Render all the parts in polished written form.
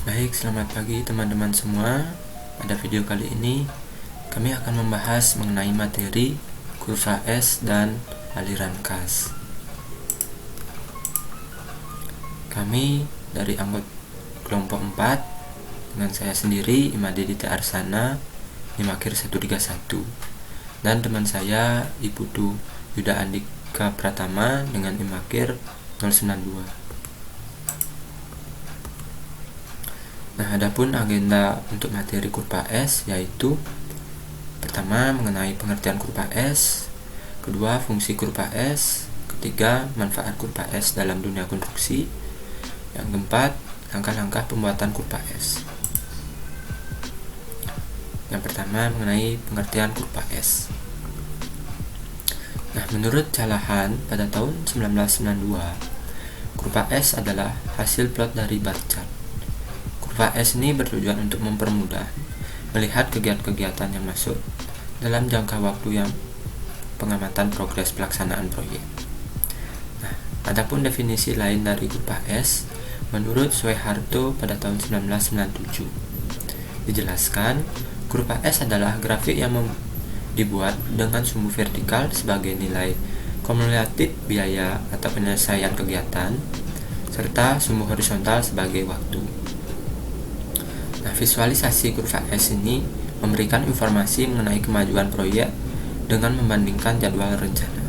Baik, selamat pagi teman-teman semua. Pada video kali ini kami akan membahas mengenai materi kurva S dan aliran kas. Kami dari anggota kelompok 4 dengan saya sendiri Imade Dita Arsana, Imakir 131, dan teman saya Iputu Yuda Andika Pratama dengan Imakir 092. Nah, adapun agenda untuk materi kurva S yaitu pertama mengenai pengertian kurva S, kedua fungsi kurva S, ketiga manfaat kurva S dalam dunia konstruksi, yang keempat langkah-langkah pembuatan kurva S. Yang pertama mengenai pengertian kurva S. Nah, menurut Callahan pada tahun 1992, kurva S adalah hasil plot dari bar chart. Kurva S ini bertujuan untuk mempermudah melihat kegiatan-kegiatan yang masuk dalam jangka waktu yang pengamatan progres pelaksanaan proyek. Nah, adapun definisi lain dari kurva S menurut Sueharto pada tahun 1997 dijelaskan, kurva S adalah grafik yang dibuat dengan sumbu vertikal sebagai nilai kumulatif biaya atau penyelesaian kegiatan serta sumbu horizontal sebagai waktu. Nah, visualisasi kurva S ini memberikan informasi mengenai kemajuan proyek dengan membandingkan jadwal rencana.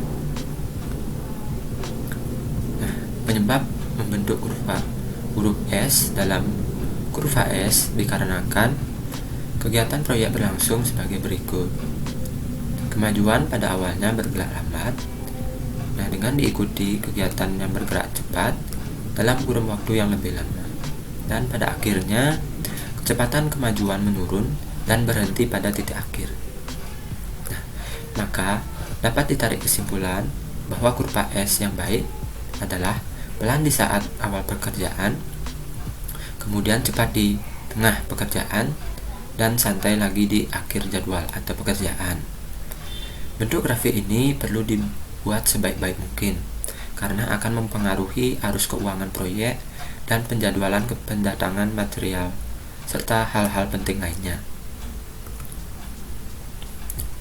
Nah, penyebab membentuk kurva huruf S dalam kurva S dikarenakan kegiatan proyek berlangsung sebagai berikut. Kemajuan pada awalnya bergerak lambat, nah dengan diikuti kegiatan yang bergerak cepat dalam kurun waktu yang lebih lama, dan pada akhirnya kecepatan kemajuan menurun dan berhenti pada titik akhir. Nah, maka dapat ditarik kesimpulan bahwa kurva S yang baik adalah pelan di saat awal pekerjaan, kemudian cepat di tengah pekerjaan, dan santai lagi di akhir jadwal atau pekerjaan. Bentuk grafik ini perlu dibuat sebaik-baik mungkin karena akan mempengaruhi arus keuangan proyek dan penjadwalan pendatangan material serta hal-hal penting lainnya.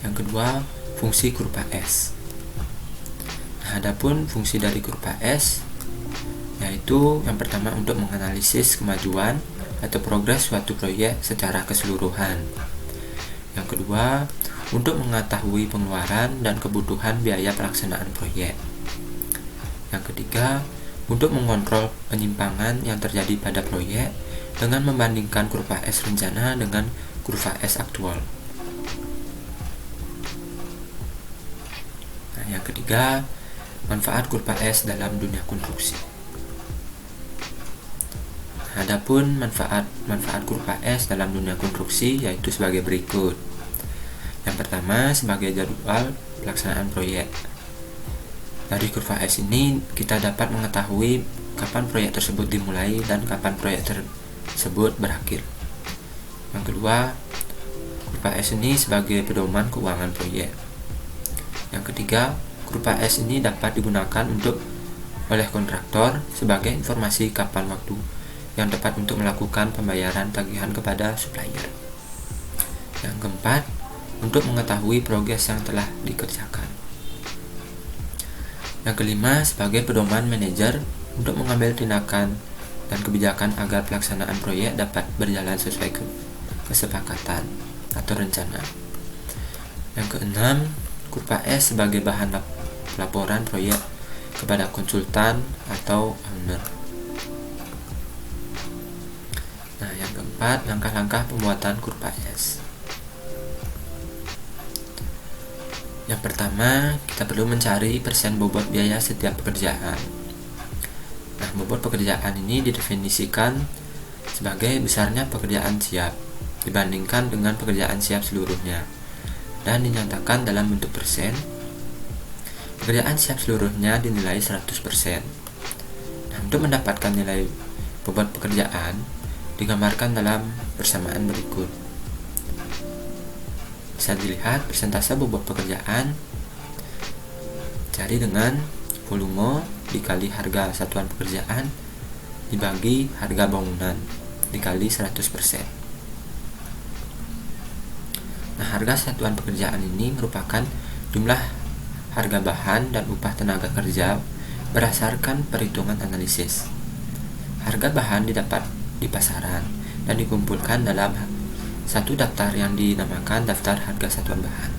Yang kedua, fungsi kurva S. Nah, adapun fungsi dari kurva S yaitu yang pertama untuk menganalisis kemajuan atau progres suatu proyek secara keseluruhan. Yang kedua, untuk mengetahui pengeluaran dan kebutuhan biaya pelaksanaan proyek. Yang ketiga, untuk mengontrol penyimpangan yang terjadi pada proyek dengan membandingkan kurva S rencana dengan kurva S aktual. Nah, yang ketiga, manfaat kurva S dalam dunia konstruksi. Adapun manfaat kurva S dalam dunia konstruksi yaitu sebagai berikut. Yang pertama, sebagai jadwal pelaksanaan proyek. Dari kurva S ini kita dapat mengetahui kapan proyek tersebut dimulai dan kapan proyek tersebut berakhir. Yang kedua, kurva S ini sebagai pedoman keuangan proyek. Yang ketiga, kurva S ini dapat digunakan oleh kontraktor sebagai informasi kapan waktu yang tepat untuk melakukan pembayaran tagihan kepada supplier. Yang keempat, untuk mengetahui progres yang telah dikerjakan. Yang kelima, sebagai pedoman manajer untuk mengambil tindakan dan kebijakan agar pelaksanaan proyek dapat berjalan sesuai kesepakatan atau rencana. Yang keenam, kurva S sebagai bahan laporan proyek kepada konsultan atau owner. Nah, yang keempat, langkah-langkah pembuatan kurva S. Yang pertama, kita perlu mencari persen bobot biaya setiap pekerjaan. Nah, bobot pekerjaan ini didefinisikan sebagai besarnya pekerjaan siap dibandingkan dengan pekerjaan siap seluruhnya dan dinyatakan dalam bentuk persen. Pekerjaan siap seluruhnya dinilai 100%. Nah, untuk mendapatkan nilai bobot pekerjaan digambarkan dalam persamaan berikut. Bisa dilihat persentase bobot pekerjaan cari dengan volume dikali harga satuan pekerjaan dibagi harga bangunan. dikali 100%. Nah, harga satuan pekerjaan ini merupakan jumlah harga bahan dan upah tenaga kerja berdasarkan perhitungan analisis. Harga bahan didapat di pasaran dan dikumpulkan dalam satu daftar yang dinamakan daftar harga satuan bahan.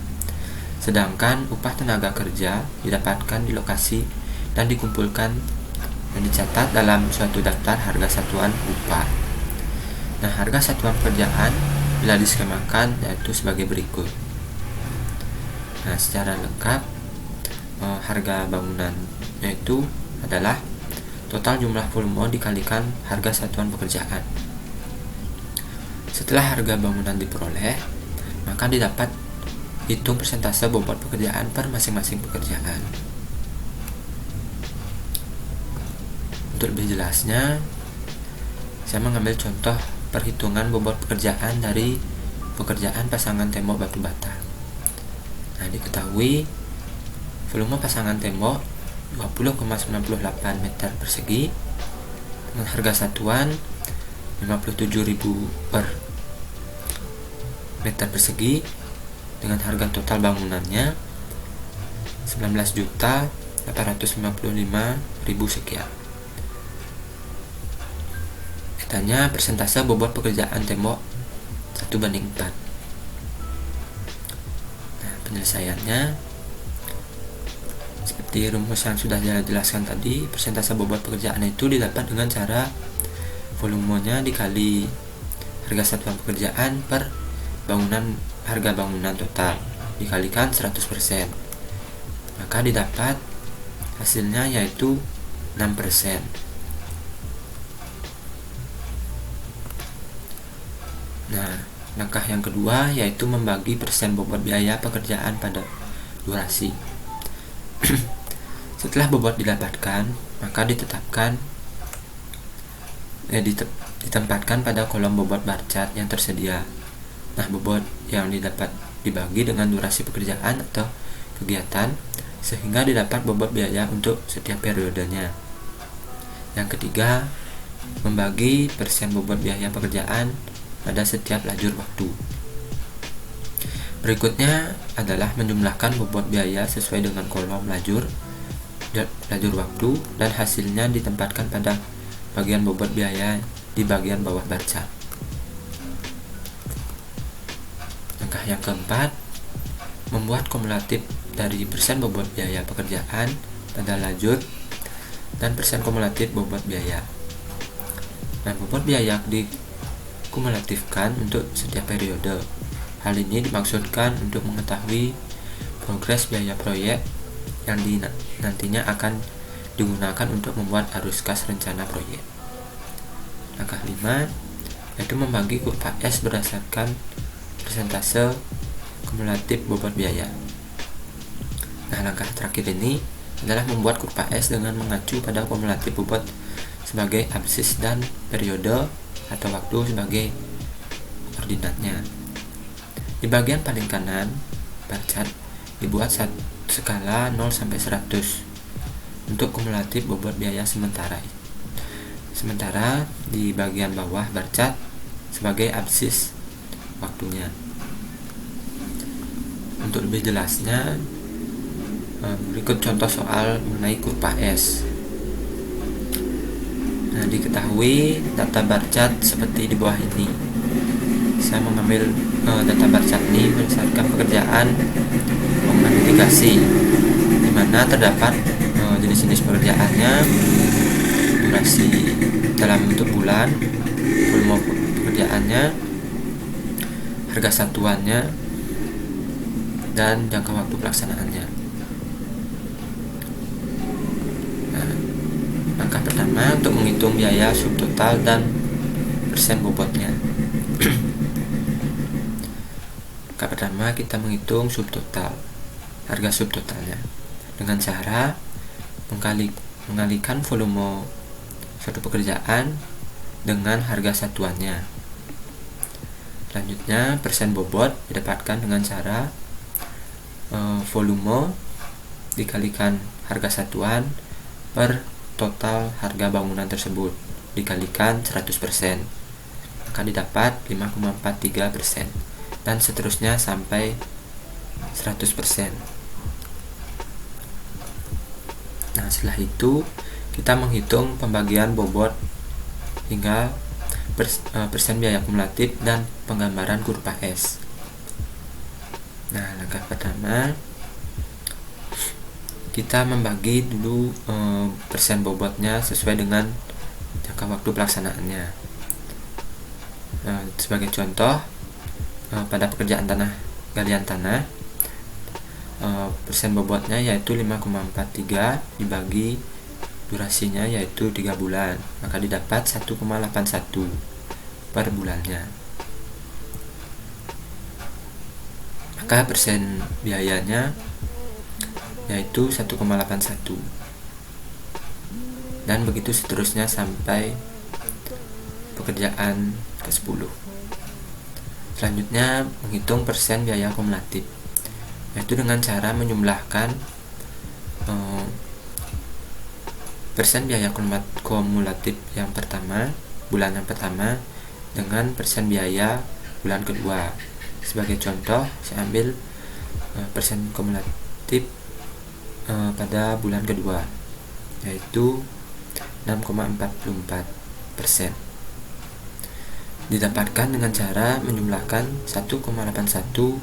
Sedangkan upah tenaga kerja didapatkan di lokasi dan dikumpulkan dan dicatat dalam suatu daftar harga satuan upah. Nah, harga satuan pekerjaan bila diskemakan yaitu sebagai berikut. Nah, secara lengkap harga bangunan yaitu adalah total jumlah volume dikalikan harga satuan pekerjaan. Setelah harga bangunan diperoleh, maka didapat hitung persentase bobot pekerjaan per masing-masing pekerjaan. Untuk lebih jelasnya, saya mengambil contoh perhitungan bobot pekerjaan dari pekerjaan pasangan tembok batu bata. Nah, diketahui volume pasangan tembok 20,98 meter persegi dengan harga satuan 57.000 per meter persegi dengan harga total bangunannya 19.855.000 sekian. Katanya persentase bobot pekerjaan tembok 1:4. Nah, penyelesaiannya seperti rumus yang sudah saya jelaskan tadi, persentase bobot pekerjaan itu didapat dengan cara volumenya dikali harga satuan pekerjaan per harga bangunan total dikalikan 100%. Maka didapat hasilnya yaitu 6%. Nah, langkah yang kedua yaitu membagi persen bobot biaya pekerjaan pada durasi. Setelah bobot didapatkan, maka ditempatkan pada kolom bobot bar chart yang tersedia. Nah, bobot yang didapat dibagi dengan durasi pekerjaan atau kegiatan sehingga didapat bobot biaya untuk setiap periodenya. Yang ketiga, membagi persen bobot biaya pekerjaan pada setiap lajur waktu. Berikutnya adalah menjumlahkan bobot biaya sesuai dengan kolom lajur waktu dan hasilnya ditempatkan pada bagian bobot biaya di bagian bawah bar chart. Langkah yang keempat, membuat kumulatif dari persen bobot biaya pekerjaan pada lajur dan persen kumulatif bobot biaya. Nah, bobot biaya dikumulatifkan untuk setiap periode. Hal ini dimaksudkan untuk mengetahui progres biaya proyek yang nantinya akan digunakan untuk membuat arus kas rencana proyek. Langkah 5 yaitu membagi kurva S berdasarkan persentase kumulatif bobot biaya. Nah, langkah terakhir ini adalah membuat kurva S dengan mengacu pada kumulatif bobot sebagai absis dan periode atau waktu sebagai koordinatnya. Di bagian paling kanan bar chart dibuat skala 0 sampai 100 untuk kumulatif bobot biaya sementara. Sementara di bagian bawah bar chart sebagai absis waktunya. Untuk lebih jelasnya, berikut contoh soal mengenai kurva S. Nah, diketahui data bar chart seperti di bawah ini. Saya mengambil data bar chart ini berdasarkan pekerjaan bangunan mitigasi, di mana terdapat jenis-jenis pekerjaannya, durasi dalam bentuk bulan, volume pekerjaannya, harga satuannya, dan jangka waktu pelaksanaannya. Nah, langkah pertama untuk menghitung biaya subtotal dan persen bobotnya. Langkah pertama kita menghitung subtotal, harga subtotalnya dengan cara mengalikan volume suatu pekerjaan dengan harga satuannya. Selanjutnya, persen bobot didapatkan dengan cara volume dikalikan harga satuan per total harga bangunan tersebut dikalikan 100%. maka didapat 5,43%, dan seterusnya sampai 100%. Nah, setelah itu kita menghitung pembagian bobot hingga persen biaya kumulatif dan penggambaran kurva S. Nah, langkah pertama kita membagi dulu persen bobotnya sesuai dengan jangka waktu pelaksanaannya. Sebagai contoh, pada pekerjaan galian tanah, persen bobotnya yaitu 5,43 dibagi durasinya yaitu 3 bulan, maka didapat 1,81 per bulannya. Maka persen biayanya yaitu 1,81, dan begitu seterusnya sampai pekerjaan ke-10. Selanjutnya menghitung persen biaya kumulatif, yaitu dengan cara menjumlahkan persen biaya kumulatif yang pertama, bulan yang pertama, dengan persen biaya bulan kedua. Sebagai contoh, saya ambil persen kumulatif pada bulan kedua, yaitu 6,44%. Didapatkan dengan cara menjumlahkan 1,81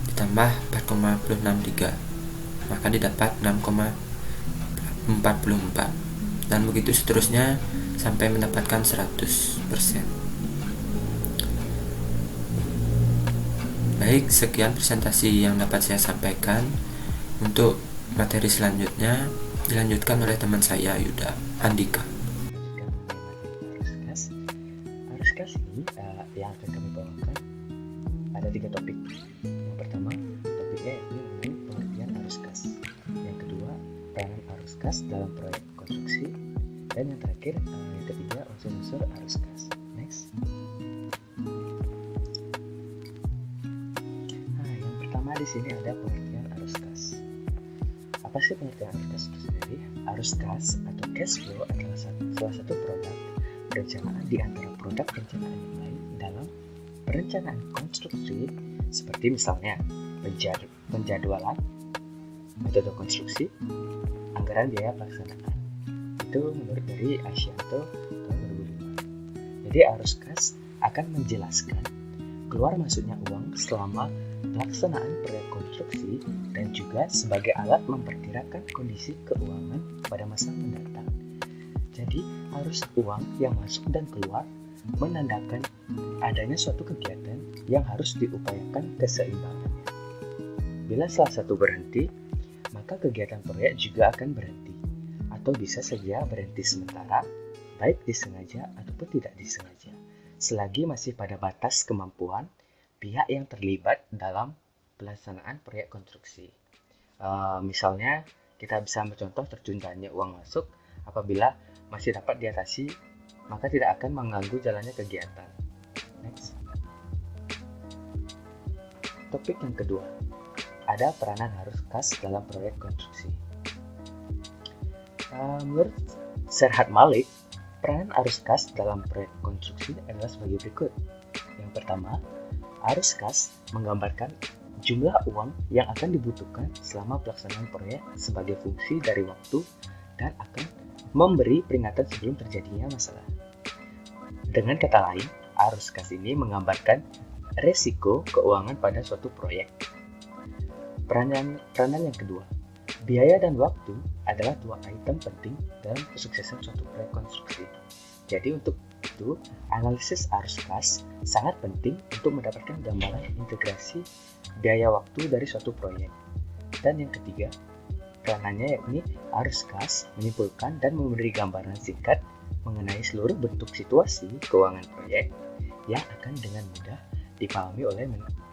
ditambah 4,63, maka didapat 6,44, dan begitu seterusnya sampai mendapatkan 100%. Baik, sekian presentasi yang dapat saya sampaikan. Untuk materi selanjutnya dilanjutkan oleh teman saya, Yuda Andika. Arus kas ini yang akan kami bawakan ada 3 topik. Yang pertama, topiknya yaitu mengenai pengertian arus kas. Yang kedua, peranan arus kas dalam proyek konstruksi. Dan yang terakhir, yang ketiga, unsur-unsur arus kas. Next. Nah, yang pertama di sini ada pengertian arus kas. Apa sih pengertian arus kas itu sendiri? Arus kas atau cash flow adalah salah satu produk perencanaan di antara produk perencanaan yang lain dalam perencanaan konstruksi, seperti misalnya penjadwalan, metode konstruksi, anggaran biaya pelaksanaan. Itu menurut dari Asyanto tahun 2005. Jadi arus kas akan menjelaskan keluar masuknya uang selama pelaksanaan proyek konstruksi dan juga sebagai alat memperkirakan kondisi keuangan pada masa mendatang. Jadi arus uang yang masuk dan keluar menandakan adanya suatu kegiatan yang harus diupayakan keseimbangannya. Bila salah satu berhenti, maka kegiatan proyek juga akan berhenti, atau bisa saja berhenti sementara, baik disengaja ataupun tidak disengaja, selagi masih pada batas kemampuan pihak yang terlibat dalam pelaksanaan proyek konstruksi. Misalnya, kita bisa mencontoh tertundanya uang masuk apabila masih dapat diatasi, maka tidak akan mengganggu jalannya kegiatan. Next. Topik yang kedua, ada peranan arus kas dalam proyek konstruksi. Menurut Serhat Malik, peranan arus kas dalam proyek konstruksi adalah sebagai berikut. Yang pertama, arus kas menggambarkan jumlah uang yang akan dibutuhkan selama pelaksanaan proyek sebagai fungsi dari waktu dan akan memberi peringatan sebelum terjadinya masalah. Dengan kata lain, arus kas ini menggambarkan resiko keuangan pada suatu proyek. Peranan yang kedua, biaya dan waktu adalah 2 item penting dalam kesuksesan suatu proyek konstruksi. Jadi untuk itu, analisis arus kas sangat penting untuk mendapatkan gambaran integrasi biaya waktu dari suatu proyek. Dan yang ketiga, peranannya yakni arus kas menyimpulkan dan memberi gambaran singkat mengenai seluruh bentuk situasi keuangan proyek yang akan dengan mudah dipahami oleh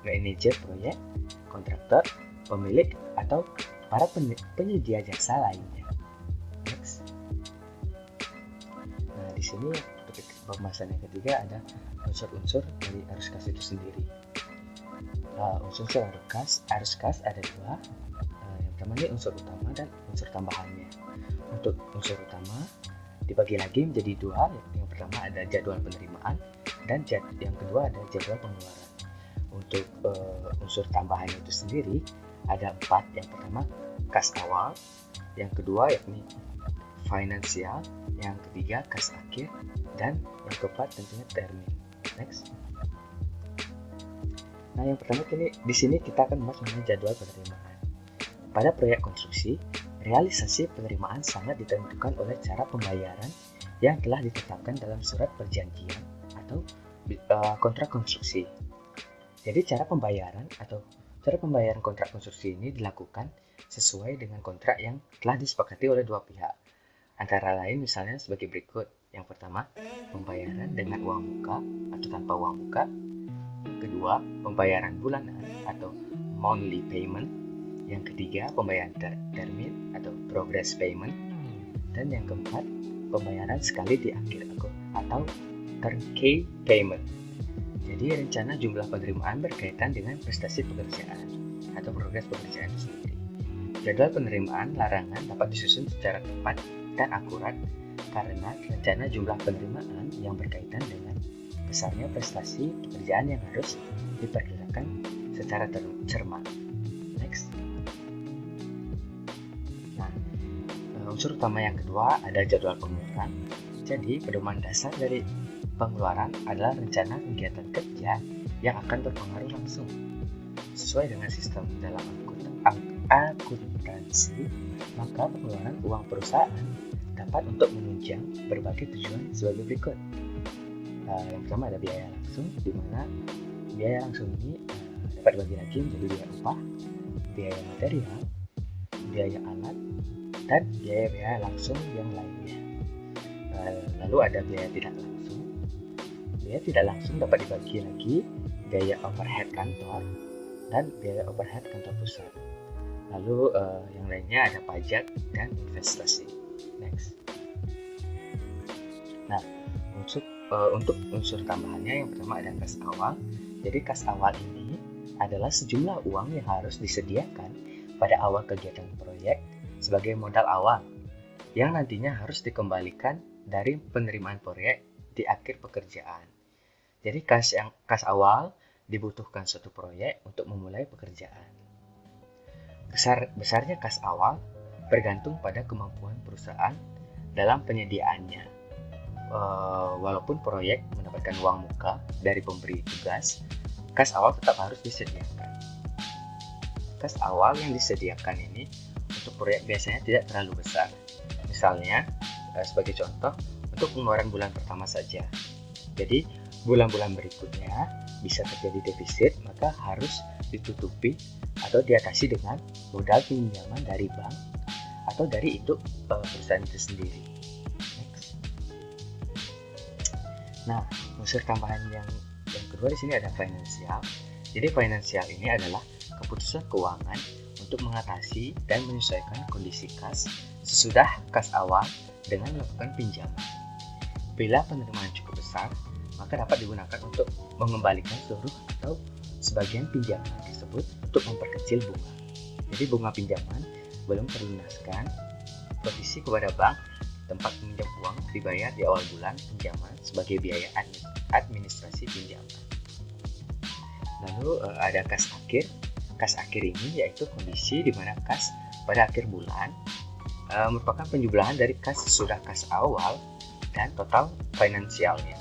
manajer proyek, kontraktor, pemilik, atau para penyedia jasa lainnya. Next. Nah, di sini untuk pembahasan yang ketiga ada unsur-unsur dari arus kas itu sendiri. Unsur arus kas ada 2. Yang pertama ini unsur utama dan unsur tambahannya. Untuk unsur utama dibagi lagi menjadi 2. Yang pertama ada jadwal penerimaan Dan yang kedua ada jadwal pengeluaran. Untuk unsur tambahannya itu sendiri ada 4. Yang pertama kas awal, yang kedua yakni finansial, yang ketiga kas akhir, dan yang keempat tentunya termin. Next. Nah, yang pertama di sini kita akan membahas mengenai jadwal penerimaan. Pada proyek konstruksi, realisasi penerimaan sangat ditentukan oleh cara pembayaran yang telah ditetapkan dalam surat perjanjian atau kontrak konstruksi. Jadi cara pembayaran kontrak konstruksi ini dilakukan sesuai dengan kontrak yang telah disepakati oleh dua pihak. Antara lain misalnya sebagai berikut. Yang pertama, pembayaran dengan uang muka atau tanpa uang muka. Yang kedua, pembayaran bulanan atau monthly payment. Yang ketiga, pembayaran termin atau progress payment. Dan yang keempat, pembayaran sekali di akhir atau turnkey payment. Jadi rencana jumlah penerimaan berkaitan dengan prestasi pekerjaan atau progres pekerjaan itu sendiri. Jadwal penerimaan larangan dapat disusun secara tepat dan akurat karena rencana jumlah penerimaan yang berkaitan dengan besarnya prestasi pekerjaan yang harus diperkirakan secara cermat. Next. Nah, unsur utama yang kedua ada jadwal pengeluaran. Jadi pedoman dasar dari pengeluaran adalah rencana kegiatan kerja yang akan berpengaruh langsung sesuai dengan sistem dalam akuntansi. Maka pengeluaran uang perusahaan dapat untuk menunjang berbagai tujuan sebagai berikut. Yang pertama ada biaya langsung, di mana biaya langsung ini dapat dibagi lagi menjadi biaya upah, biaya material, biaya alat, dan biaya langsung yang lainnya. Lalu ada biaya tidak langsung. Biaya tidak langsung dapat dibagi lagi biaya overhead kantor dan biaya overhead kantor pusat. Lalu yang lainnya ada pajak dan investasi. Next. Nah, untuk unsur tambahannya yang pertama ada kas awal. Jadi kas awal ini adalah sejumlah uang yang harus disediakan pada awal kegiatan proyek sebagai modal awal yang nantinya harus dikembalikan dari penerimaan proyek di akhir pekerjaan. Jadi kas awal dibutuhkan suatu proyek untuk memulai pekerjaan. Besarnya kas awal bergantung pada kemampuan perusahaan dalam penyediaannya. Walaupun proyek mendapatkan uang muka dari pemberi tugas, kas awal tetap harus disediakan. Kas awal yang disediakan ini untuk proyek biasanya tidak terlalu besar. Misalnya, sebagai contoh, untuk pengeluaran bulan pertama saja. Jadi, bulan-bulan berikutnya bisa terjadi defisit, maka harus ditutupi atau diatasi dengan modal pinjaman dari bank atau dari induk perusahaan itu sendiri. Next. Nah, unsur tambahan yang kedua di sini ada finansial. Jadi finansial ini adalah keputusan keuangan untuk mengatasi dan menyesuaikan kondisi kas sesudah kas awal dengan melakukan pinjaman. Bila penerimaan cukup besar, maka dapat digunakan untuk mengembalikan seluruh atau sebagian pinjaman tersebut untuk memperkecil bunga. Jadi bunga pinjaman belum terlunaskan, provisi kepada bank tempat meminjam uang dibayar di awal bulan pinjaman sebagai biaya administrasi pinjaman. Lalu ada kas akhir. Kas akhir ini yaitu kondisi di mana kas pada akhir bulan merupakan penjumlahan dari kas sesudah kas awal dan total finansialnya.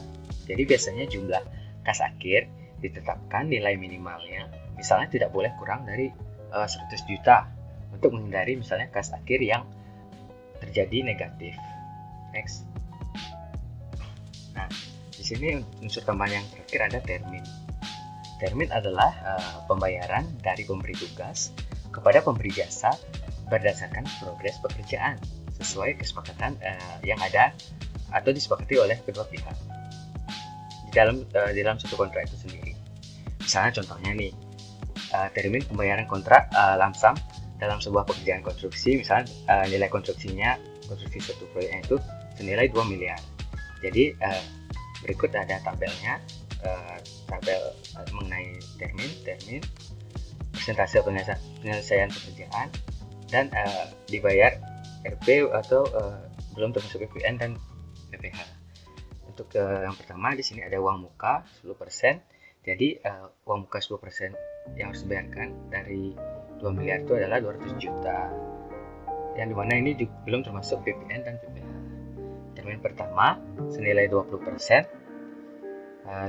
Jadi biasanya jumlah kas akhir ditetapkan nilai minimalnya, misalnya tidak boleh kurang dari 100 juta untuk menghindari misalnya kas akhir yang terjadi negatif. Next. Nah, di sini unsur tambahan yang terakhir ada termin. Termin adalah pembayaran dari pemberi tugas kepada pemberi jasa berdasarkan progres pekerjaan sesuai kesepakatan yang ada atau disepakati oleh kedua pihak di dalam suatu kontrak itu sendiri. Misalnya contohnya nih, termin pembayaran kontrak lamsam dalam sebuah pekerjaan konstruksi, misalnya nilai konstruksi suatu proyeknya itu senilai 2 miliar. Jadi berikut ada tabelnya, tabel mengenai termin, persentase penyelesaian pekerjaan, dan dibayar RP atau belum termasuk PPN dan PPH. Untuk yang pertama di sini ada uang muka 10%. Jadi uang muka 10% yang harus dibayarkan dari 2 miliar itu adalah 200 juta. Yang dimana ini juga belum termasuk PPN dan PPH. Termin pertama senilai 20%,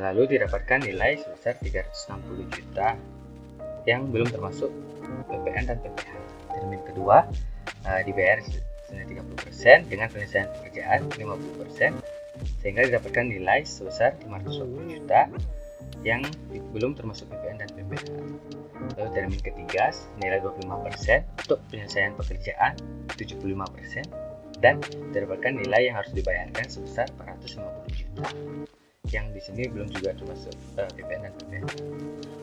lalu didapatkan nilai sebesar 360 juta yang belum termasuk PPN dan PPH. Termin kedua dibayar senilai 30% dengan penyelesaian pekerjaan 50%, sehingga didapatkan nilai sebesar 520 juta yang belum termasuk PPN dan PPH. Lalu termin ketiga nilai 25% untuk penyelesaian pekerjaan 75%, dan didapatkan nilai yang harus dibayarkan sebesar 450 juta yang di sini belum juga termasuk PPN dan PPH.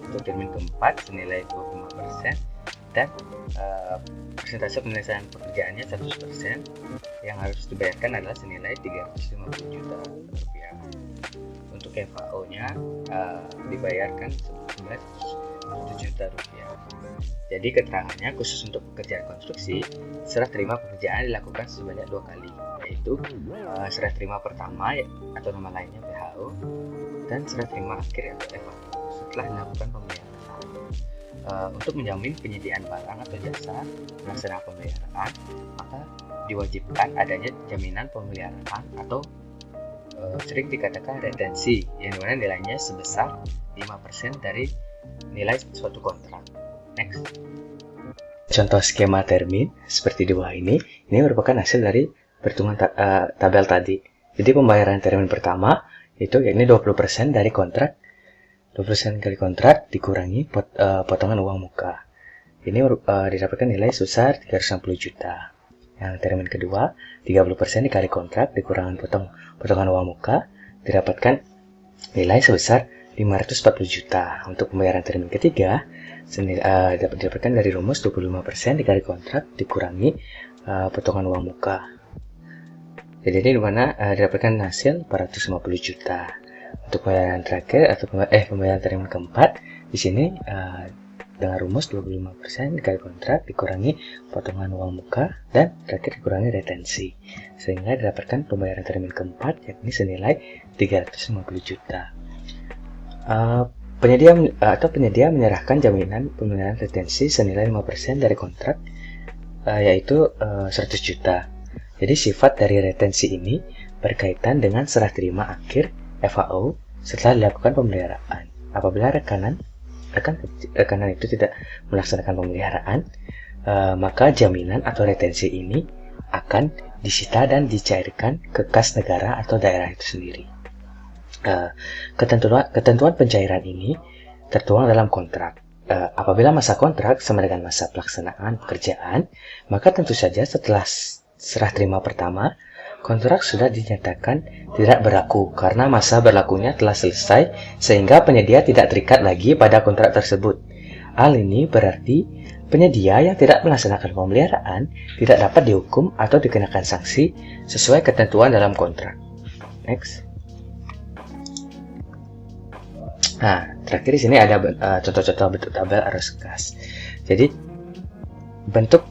Untuk termin keempat senilai 25% dan persentase penyelesaian pekerjaannya 100% yang harus dibayarkan adalah senilai 350 juta rupiah. Untuk FAO-nya dibayarkan senilai 1 juta rupiah. Jadi keterangannya khusus untuk pekerjaan konstruksi, serah terima pekerjaan dilakukan sebanyak 2 kali, yaitu serah terima pertama atau nama lainnya PHO dan serah terima akhir atau FAO setelah dilakukan pembayaran. Untuk menjamin penyediaan barang atau jasa melaksanakan pembayaran, maka diwajibkan adanya jaminan pemeliharaan atau sering dikatakan retensi, yang dimana nilainya sebesar 5% dari nilai suatu kontrak. Next. Contoh skema termin seperti di bawah ini merupakan hasil dari perhitungan tabel tadi. Jadi pembayaran termin pertama itu yakni 20% dari kontrak, 20% kali kontrak dikurangi potongan uang muka. Ini didapatkan nilai sebesar 360 juta. Yang termin kedua, 30% dikali kontrak dikurangi potongan uang muka, didapatkan nilai sebesar 540 juta. Untuk pembayaran termin ketiga, dapat didapatkan dari rumus 25% dikali kontrak dikurangi potongan uang muka. Jadi ini dimana didapatkan hasil 450 juta. Untuk pembayaran terakhir atau pembayaran termin keempat, di sini dengan rumus 25% dikali kontrak dikurangi potongan uang muka dan terakhir dikurangi retensi, sehingga didapatkan pembayaran termin keempat yakni senilai 350 juta. Penyedia menyerahkan jaminan pembayaran retensi senilai 5% dari kontrak, yaitu 100 juta. Jadi sifat dari retensi ini berkaitan dengan serah terima akhir FAO setelah dilakukan pemeliharaan. Apabila rekanan itu tidak melaksanakan pemeliharaan, maka jaminan atau retensi ini akan disita dan dicairkan ke kas negara atau daerah itu sendiri. Ketentuan pencairan ini tertuang dalam kontrak. Apabila masa kontrak sama dengan masa pelaksanaan pekerjaan, maka tentu saja setelah serah terima pertama, kontrak sudah dinyatakan tidak berlaku karena masa berlakunya telah selesai, sehingga penyedia tidak terikat lagi pada kontrak tersebut. Hal ini berarti penyedia yang tidak melaksanakan pemeliharaan tidak dapat dihukum atau dikenakan sanksi sesuai ketentuan dalam kontrak. Next. Nah, terakhir di sini ada contoh-contoh bentuk tabel arus kas. Jadi bentuk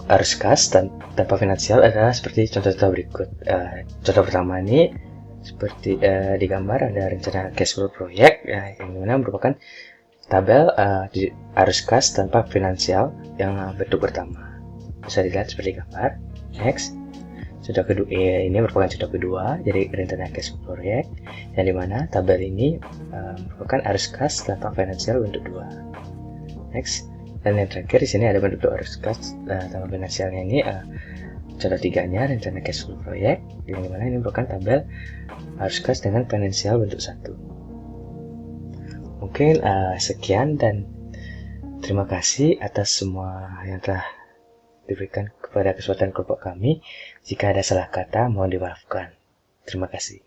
arus kas tanpa finansial adalah seperti contoh-contoh berikut. Contoh pertama ini seperti di gambar ada rencana cash flow proyek, yang mana merupakan tabel arus kas tanpa finansial yang bentuk pertama. Bisa dilihat seperti gambar. Next. Contoh kedua ini merupakan contoh kedua, jadi rencana cash flow proyek, yang dimana tabel ini merupakan arus kas tanpa finansial bentuk 2. Next. Dan yang terakhir di sini ada bentuk arus kas tanpa finansialnya ini contoh tiganya rencana cash flow proyek, yang dimana ini merupakan tabel arus kas dengan finansial bentuk 1. Mungkin sekian, dan terima kasih atas semua yang telah diberikan kepada kesempatan kelompok kami. Jika ada salah kata mohon dimaafkan. Terima kasih.